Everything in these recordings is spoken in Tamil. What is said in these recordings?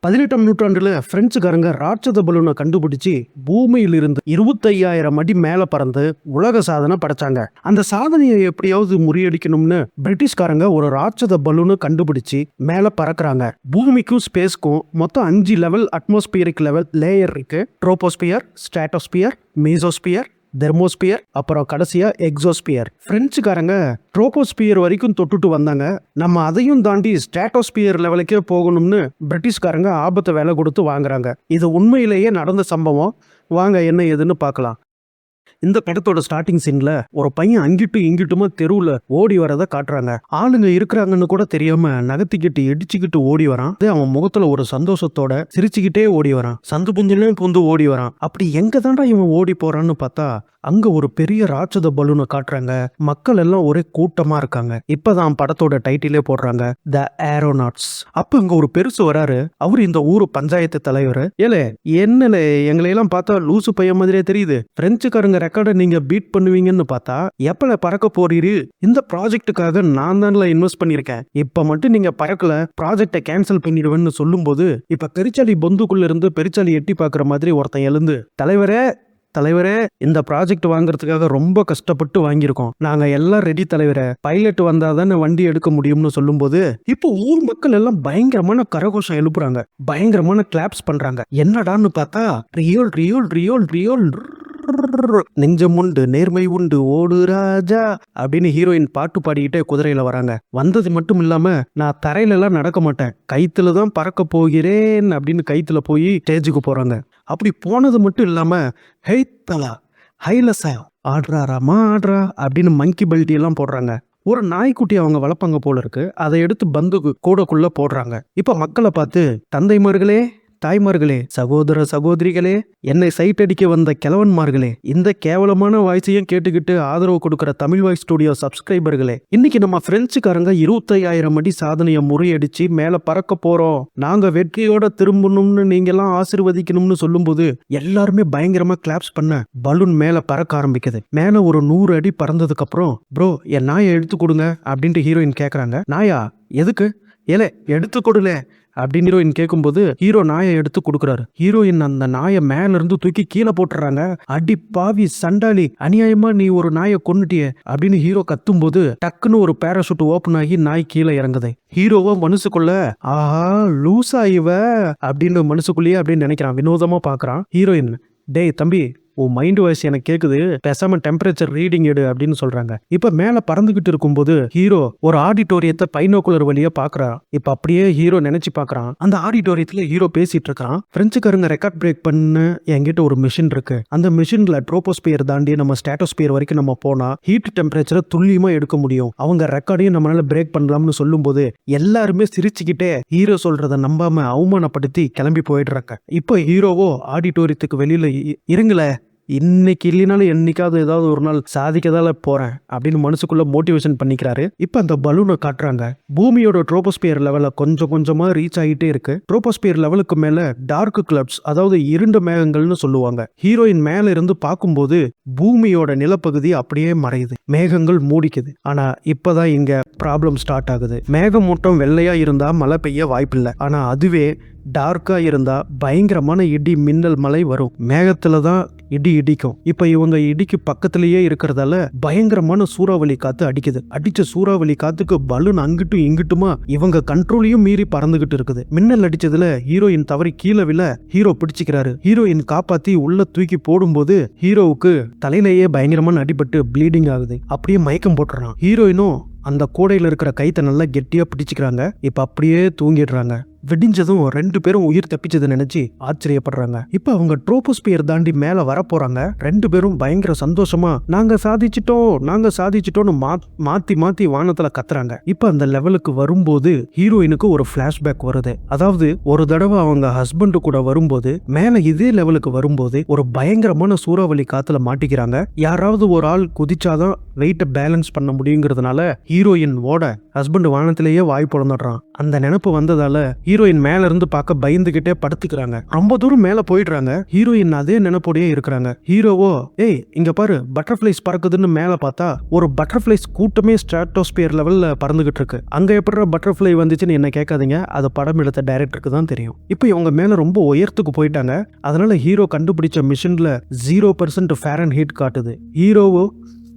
18ஆம் நூற்றாண்டுல பிரெஞ்சுக்காரங்க ராட்சத பலூனை கண்டுபிடிச்சு பூமியில் இருந்து 25,000 அடி மேல பறந்து உலக சாதனை படைச்சாங்க. அந்த சாதனையை எப்படியாவது முறியடிக்கணும்னு பிரிட்டிஷ்காரங்க ஒரு ராட்சத பலூனை கண்டுபிடிச்சு மேல பறக்குறாங்க. பூமிக்கும் ஸ்பேஸ்க்கும் மொத்தம் 5 லெவல் அட்மாஸ்பியரிக் லெவல் லேயர் இருக்கு. ட்ரோபோஸ்பியர், ஸ்ட்ராட்டோஸ்பியர், மீசோஸ்பியர், தெர்மோஸ்பியர், அப்புறம் கடைசியா எக்ஸோஸ்பியர். பிரெஞ்சுக்காரங்க ட்ரோபோஸ்பியர் வரைக்கும் தொட்டுட்டு வந்தாங்க. நம்ம அதையும் தாண்டி ஸ்ட்ராட்டோஸ்பியர் லெவலுக்கே போகணும்னு பிரிட்டிஷ்காரங்க ஆபத்தை விலை கொடுத்து வாங்குறாங்க. இது உண்மையிலேயே நடந்த சம்பவம். வாங்க என்ன ஏதுன்னு பார்க்கலாம். இந்த படத்தோட ஸ்டார்டிங் சீன்ல ஒரு பையன் அங்கிட்டும் இங்கிட்டுமா தெருவுல ஓடி வரதை காட்டுறாங்க. ஆளுங்க இருக்கிறாங்கன்னு கூட தெரியாம நகர்த்திக்கிட்டு இடிச்சுக்கிட்டு ஓடி வரான். அவன் முகத்துல ஒரு சந்தோஷத்தோட சிரிச்சுக்கிட்டே ஓடி வரான். சந்து புஞ்சிலையும் பூந்து ஓடி வரான். அப்படி எங்க தாண்டா இவன் ஓடி போறான்னு பார்த்தா அங்க ஒரு பெரிய ராட்சத பலூனை காட்டுறாங்க. மக்கள் எல்லாம் ஒரே கூட்டமா இருக்காங்க. இப்பதான் படத்தோட டைட்டிலே போடுறாங்க, த ஏரோநாட்ஸ். அப்ப அங்க ஒரு பெருசு வராரு. அவரு இந்த ஊரு பஞ்சாயத்து தலைவர். ஏலே என்னல எங்களையெல்லாம் பார்த்தா லூசு பையன் மாதிரியே தெரியுது. பிரெஞ்சுக்காரங்க ரெக்கார்டை நீங்க பீட் பண்ணுவீங்கன்னு பார்த்தா எப்பல பறக்க போறீரு? இந்த ப்ராஜெக்டுக்காக நான் தான்ல இன்வெஸ்ட் பண்ணிருக்கேன். இப்ப மட்டும் நீங்க பறக்கல ப்ராஜெக்டை கேன்சல் பண்ணிடுவேன்னு சொல்லும் போது இப்ப பெருச்சாலி பொந்துக்குள்ள இருந்து பெருச்சாலி எட்டி பாக்குற மாதிரி ஒருத்தன் எழுந்து, தலைவரே இந்த ப்ராஜெக்ட் வாங்குறதுக்காக ரொம்ப கஷ்டப்பட்டு வாங்கியிருக்கோம். நாங்க எல்லாம் ரெடி தலைவரே, பைலட் வந்தாதானே வண்டி எடுக்க முடியும்னு சொல்லும் போது இப்போ ஊர் மக்கள் எல்லாம் பயங்கரமான கரகோஷம் எழுப்புறாங்க. பயங்கரமான கிளாப்ஸ் பண்றாங்க. என்னடான்னு பார்த்தா ரியோல் ரியோல் ரியோல் ரியோல் நெஞ்சம் உண்டு நேர்மை உண்டு ஓடு ராஜா அப்படின்னு ஹீரோயின் பாட்டு பாடிக்கிட்டே குதிரையில வராங்க. வந்தது மட்டும் இல்லாம நான் தரையில எல்லாம் நடக்க மாட்டேன், கைத்துல தான் பறக்க போகிறேன் அப்படின்னு கைத்துல போய் ஸ்டேஜுக்கு போறாங்க. அப்படி போனது மட்டும் இல்லாம ஹே தலா ஹைலசா ஆடுறாராமா ஆடுறா அப்படின்னு மங்கி பெல்ட்டி எல்லாம் போடுறாங்க. ஒரு நாய்க்குட்டி அவங்க வளர்ப்பாங்க போல இருக்கு. அதை எடுத்து பந்து கூடக்குள்ள போடுறாங்க. இப்ப மக்களை பார்த்து, தந்தைமார்களே, தாய்மார்களே, சகோதர சகோதரிகளே, என்னை சைட் அடிக்க வந்த கிழவன்மார்களே, இந்த கேவலமான வாய்ஸையும் கேட்டுக்கிட்டு ஆதரவு கொடுக்கிற தமிழ் வாய்ஸ் ஸ்டுடியோ சப்ஸ்கிரைபர்களே, இன்னைக்கு நம்ம பிரெஞ்சுக்காரங்க 25,000 அடி சாதனையை முறியடிச்சு மேல பறக்க போறோம், நாங்க வெற்றியோட திரும்பணும்னு நீங்க எல்லாம் ஆசீர்வதிக்கணும்னு சொல்லும் போது எல்லாருமே பயங்கரமா கிளாப்ஸ் பண்ண பலூன் மேல பறக்க ஆரம்பிக்குது. மேல ஒரு 100 அடி பறந்ததுக்கு அப்புறம், ப்ரோ என் நாயை எடுத்து கொடுங்க அப்படின்ட்டு ஹீரோயின் கேக்குறாங்க. நாயா எதுக்கு? ஏலே எடுத்து கொடுல அப்படின்னு ஹீரோயின் கேட்கும்போது ஹீரோ நாயை எடுத்து கொடுக்குறாரு. ஹீரோயின் அந்த நாயை மேல இருந்து தூக்கி கீழே போட்டுறாங்க. அடி பாவி சண்டாளி, அநியாயமா நீ ஒரு நாயை கொன்னுட்டிய அப்படின்னு ஹீரோ கத்தும் போது டக்குன்னு ஒரு பேராசூட் ஓபன் ஆகி நாய் கீழே இறங்குது. ஹீரோவா மனசுக்குள்ள ஆஹா லூசா இவ அப்படின்னு மனசுக்குள்ளேயே அப்படின்னு நினைக்கிறான். வினோதமா பாக்குறான். ஹீரோயின், டேய் தம்பி உன் மைண்ட் வாய்ஸ் எனக்கு கேக்குது, பேசாம டெம்பரேச்சர் ரீடிங் எடு அப்படின்னு சொல்றாங்க. இப்ப மேல பறந்துகிட்டு இருக்கும்போது ஹீரோ ஒரு ஆடிட்டோரியத்தை பைனோகுலர் வழியா பாக்குறான். இப்ப அப்படியே ஹீரோ நினைச்சு பாக்குறான். அந்த ஆடிட்டோரியத்துல ஹீரோ பேசிட்டு இருக்கான். பிரெஞ்சுக்காரங்க ரெக்கார்ட் பிரேக் பண்ண என்கிட்ட ஒரு மிஷின் இருக்கு. அந்த மிஷின்ல ட்ரோபோஸ்பியர் தாண்டி நம்ம ஸ்ட்ராட்டோஸ்பியர் வரைக்கும் நம்ம போனா ஹீட் டெம்பரேச்சரை துல்லியமா எடுக்க முடியும். அவங்க ரெக்கார்டையும் நம்மளால பிரேக் பண்ணலாம்னு சொல்லும் போது எல்லாருமே சிரிச்சுக்கிட்டே ஹீரோ சொல்றத நம்பாம அவமானப்படுத்தி கிளம்பி போயிடுறாங்க. இப்போ ஹீரோவோ ஆடிட்டோரியத்துக்கு வெளியில இறங்கல, இன்னைக்கு இல்லைனாலும் என்னைக்காவது ஏதாவது ஒரு நாள் சாதிக்கதால போறேன் அப்படின்னு மனசுக்குள்ள மோட்டிவேஷன் பண்ணிக்கிறாரு. இப்ப அந்த பலூனை காட்டுறாங்க. பூமியோட ட்ரோபோஸ்பியர் லெவல கொஞ்சம் கொஞ்சமா ரீச் ஆகிட்டே இருக்கு. ட்ரோபோஸ்பியர் லெவலுக்கு மேல டார்க் கிளப்ஸ், அதாவது இருண்ட மேகங்கள்னு சொல்லுவாங்க. ஹீரோயின் மேல இருந்து பார்க்கும்போது பூமியோட நிலப்பகுதி அப்படியே மறையுது, மேகங்கள் மூடிக்குது. ஆனா இப்பதான் இங்க ப்ராப்ளம் ஸ்டார்ட் ஆகுது. மேகமூட்டம் வெள்ளையா இருந்தா மழை பெய்ய வாய்ப்பில்லை. ஆனா அதுவே டார்க்கா இருந்தா பயங்கரமான இடி மின்னல் மழை வரும். மேகத்துல தான் இடி இடிக்கும். இப்ப இவங்க இடிக்கு பக்கத்திலேயே இருக்கிறதால பயங்கரமான சூறாவளி காத்து அடிக்குது. அடிச்ச சூறாவளி காத்துக்கு பலூன் அங்கிட்டும் இங்கிட்டுமா இவங்க கண்ட்ரோலையும் மீறி பறந்துகிட்டு இருக்குது. மின்னல் அடிச்சதுல ஹீரோயின் தவறி கீழே விழ ஹீரோ பிடிச்சிக்கிறாரு. ஹீரோயின் காப்பாத்தி உள்ள தூக்கி போடும்போது ஹீரோவுக்கு தலையிலேயே பயங்கரமான அடிபட்டு ப்ளீடிங் ஆகுது. அப்படியே மயக்கம் போட்டுறான். ஹீரோயினும் அந்த கூடையில இருக்கிற கைத்தை நல்லா கெட்டியா பிடிச்சிக்கிறாங்க. இப்ப அப்படியே தூங்கிடுறாங்க. வெடிஞ்சதும் 2 பேரும் உயிர் தப்பிச்சதை நினைச்சு ஆச்சரியப்படுறாங்க. இப்ப அவங்க ட்ரோபோஸ்பியர் தாண்டி மேல வர போறாங்க. 2 பேரும் பயங்கர சந்தோஷமா நாங்க சாதிச்சிட்டோம்னு மாத்தி மாத்தி வானத்துல கத்துறாங்க. இப்ப அந்த லெவலுக்கு வரும்போது ஹீரோயினுக்கு ஒரு பிளாஷ்பேக் வருது. அதாவது ஒரு தடவை அவங்க ஹஸ்பண்ட் கூட வரும்போது மேல இதே லெவலுக்கு வரும்போது ஒரு பயங்கரமான சூறாவளி காத்துல மாட்டிக்கிறாங்க. யாராவது ஒரு ஆள் குதிச்சாதான் வெயிட்ட பேலன்ஸ் பண்ண முடியுங்கிறதுனால ஹீரோயின் ஓட ஹஸ்பண்ட் வானத்திலேயே வாய் பொழந்துடுறான். அந்த நினைப்பு வந்ததால ஹீரோயின் மேல இருந்து பார்க்க பயந்துகிட்டே படுத்துக்கிறாங்க. ரொம்ப தூரம் மேல போயிடுறாங்க. ஹீரோயின் அதே நினைப்போடயே இருக்கிறாங்க. ஹீரோவோ ஏய் இங்க பாரு பட்டர்ஃபிளைஸ் பறக்குதுன்னு மேல பார்த்தா ஒரு பட்டர்ஃபிளைஸ் கூட்டமே ஸ்ட்ராட்டோஸ்பியர் லெவல்ல பறந்துகிட்டு இருக்கு. அங்க எப்படி பட்டர்ஃபிளை வந்துச்சுன்னு என்ன கேட்காதீங்க, அது படம் எடுத்த டைரக்டருக்கு தான் தெரியும். இப்போ இவங்க மேல ரொம்ப உயரத்துக்கு போயிட்டாங்க. அதனால ஹீரோ கண்டுபிடிச்ச மிஷின்ல 0% ஃபாரன்ஹீட் காட்டுது. ஹீரோவோ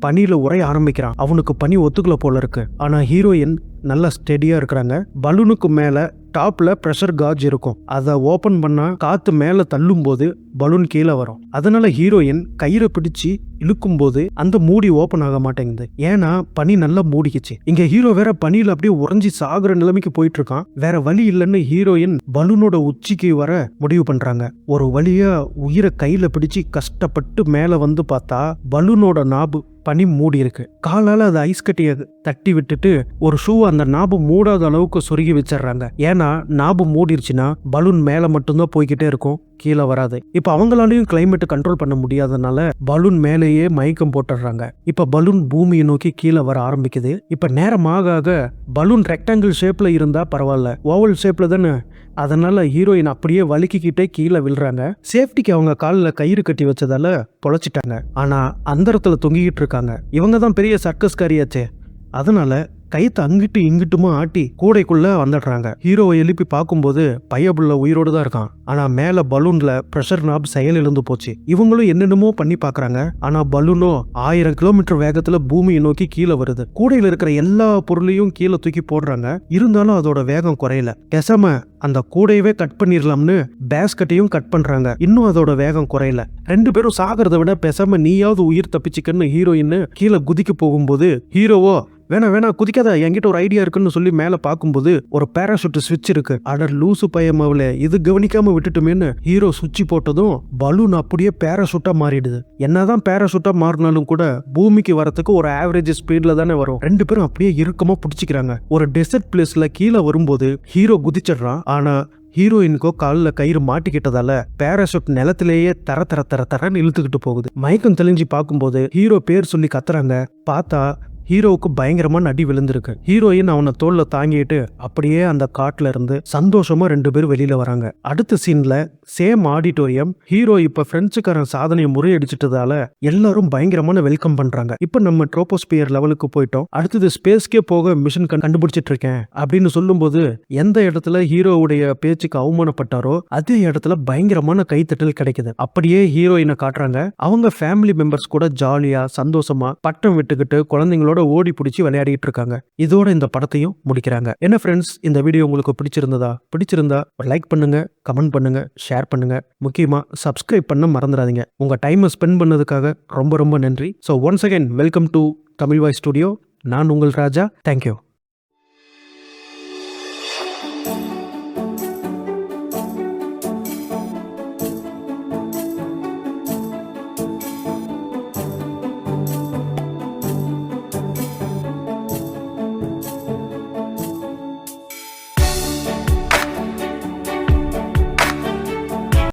பனியில உரைய ஆரம்பிக்கிறான். அவனுக்கு பனி ஒத்துக்கல போல இருக்கு. ஆனா ஹீரோயின் நல்லா ஸ்டெடியா இருக்கிறாங்க. பலூனுக்கு மேல டாப்ல பிரஷர் காஜ் இருக்கும். அதை ஓபன் பண்ணா காத்து மேல தள்ளும் போது பலூன் கீழே வரும். அதனால ஹீரோயின் கயிறை பிடிச்சு இழுக்கும் போது அந்த மூடி ஓபன் ஆக மாட்டேங்குது. ஏன்னா பனி நல்லா மூடிக்குச்சு. இங்க ஹீரோ வேற பனியில அப்படியே உறைஞ்சி சாகுற நிலைமைக்கு போயிட்டு இருக்கான். வேற வழி இல்லைன்னு ஹீரோயின் பலூனோட உச்சிக்கு வர முடிவு பண்றாங்க. ஒரு வழியா உயிரை கையில பிடிச்சு கஷ்டப்பட்டு மேல வந்து பார்த்தா பலூனோட நாபு பனி மூடி இருக்கு. காலால அது ஐஸ் கட்டிய தட்டி விட்டுட்டு ஒரு ஷூ அந்த நாபு மூடாத அளவுக்கு சொருகி வச்சிடறாங்க. ஏன்னா நாபு மூடிருச்சுன்னா பலூன் மேல மட்டும்தான் போய்கிட்டே இருக்கும், கீழே வராது. இப்ப அவங்களாலையும் கிளைமேட் கண்ட்ரோல் பண்ண முடியாதனால பலூன் மேலேயே மயக்கம் போட்டுடுறாங்க. இப்ப பலூன் பூமியை நோக்கி கீழே வர ஆரம்பிக்குது. இப்ப நேரமாக பலூன் ரெக்டாங்கிள் ஷேப்ல இருந்தா பரவாயில்ல, ஓவல் ஷேப்ல தானே. அதனால ஹீரோயின் அப்படியே வலிக்கிட்டே கீழே விழுறாங்க. சேஃப்டிக்கு அவங்க காலில் கயிறு கட்டி வச்சதால பொழைச்சிட்டாங்க. ஆனா அந்த இடத்துல தொங்கிக்கிட்டு இருக்காங்க. இவங்க தான் பெரிய சர்க்கஸ்காரியாச்சே. அதனால கைத்தை அங்கிட்டு இங்கிட்டுமா ஆட்டி கூடைக்குள்ள வந்துடுறாங்க. ஹீரோவை எழுப்பி பார்க்கும்போது பையபுள்ள உயிரோடு தான் இருக்கான். ஆனா மேல பலூன்ல பிரஷர் நாப் செயல் இழந்து போச்சு. இவங்களும் என்னென்னமோ பண்ணி பாக்குறாங்க. ஆனா பலூனோ 1000 கிலோமீட்டர் வேகத்துல பூமியை நோக்கி கீழே வருது. கூடையில இருக்கிற எல்லா பொருளையும் கீழே தூக்கி போடுறாங்க. இருந்தாலும் அதோட வேகம் குறையல. பேசாம அந்த கூடையவே கட் பண்ணிடலாம்னு பேஸ்கட்டையும் கட் பண்றாங்க. இன்னும் அதோட வேகம் குறையல. 2 பேரும் சாகிறத விட பேசாம நீயாவது உயிர் தப்பிச்சுக்கன்னு ஹீரோயின் கீழே குதிக்க போகும்போது ஹீரோவோ வேணா குதிக்காத, என்கிட்ட ஒரு ஐடியா இருக்குன்னு சொல்லி மேல பார்க்கும்போது ஒரு பேராசூட் ஸ்விட்ச் இருக்கு. அடர் லூசு பையமாவில இது கவனிக்காம விட்டுட்டுமேன்னு ஹீரோ சுவிட்ச் போட்டதும் பலூன் அப்படியே பேராசூட்டா மாறிடுது. என்னதான் பேராசூட்டா மாறினாலும் கூட பூமிக்கு வரத்துக்கு ஒரு ஆவரேஜ் ஸ்பீட்ல தானே வரும். 2 பேரும் அப்படியே இறுக்கமா பிடிச்சிக்கிறாங்க. ஒரு டெசர்ட் பிளேஸ்ல கீழே வரும்போது ஹீரோ குதிச்சிடுறான். ஆனா ஹீரோயினுக்கோ காலில் கயிறு மாட்டிக்கிட்டதால பேராசூட் நிலத்திலேயே தரன்னு இழுத்துக்கிட்டு போகுது. மயக்கம் தெளிஞ்சு பார்க்கும்போது ஹீரோ பேர் சொல்லி கத்துறாங்க. பார்த்தா ஹீரோவுக்கு பயங்கரமான அடி விழுந்திருக்கு. ஹீரோயின் அவனை தோல்ல தாங்கிட்டு அப்படியே அந்த காட்டுல இருந்து சந்தோஷமா 2 பேரும் வெளியில வராங்க. அடுத்த சீன்ல சேம் ஆடிட்டோரியம். ஹீரோ இப்ப பிரெஞ்சுக்காரன் சாதனையை முறியடிச்சிட்டதால எல்லாரும் பயங்கரமான வெல்கம் பண்றாங்க. இப்ப நம்ம ட்ரோபோஸ்பியர் லெவலுக்கு போயிட்டோம். அடுத்தது ஸ்பேஸ்க்கே போக மிஷன் கண்டுபிடிச்சிட்டு இருக்கேன் அப்படின்னு சொல்லும் போது எந்த இடத்துல ஹீரோவுடைய பேச்சுக்கு அவமானப்பட்டாரோ அதே இடத்துல பயங்கரமான கைத்தட்டல் கிடைக்குது. அப்படியே ஹீரோயினை காட்டுறாங்க. அவங்க ஃபேமிலி மெம்பர்ஸ் கூட ஜாலியா சந்தோஷமா பட்டம் விட்டுக்கிட்டு குழந்தைங்களோட ஓடி பிடிச்சி விளையாடிட்டு இருக்காங்க. இதோட இந்த படத்தையும் முடிக்கிறாங்க. என்ன ஃப்ரெண்ட்ஸ், இந்த வீடியோ உங்களுக்கு பிடிச்சிருந்தா லைக் பண்ணுங்க, கமெண்ட் பண்ணுங்க, ஷேர் பண்ணுங்க. முக்கியமா சப்ஸ்கிரைப் பண்ண மறந்துடாதீங்க. உங்க டைமை ஸ்பெண்ட் பண்ணதுக்காக ரொம்ப ரொம்ப நன்றி. So once again welcome to Tamil voice studio. நான் உங்கள் ராஜா. தேங்க்யூ.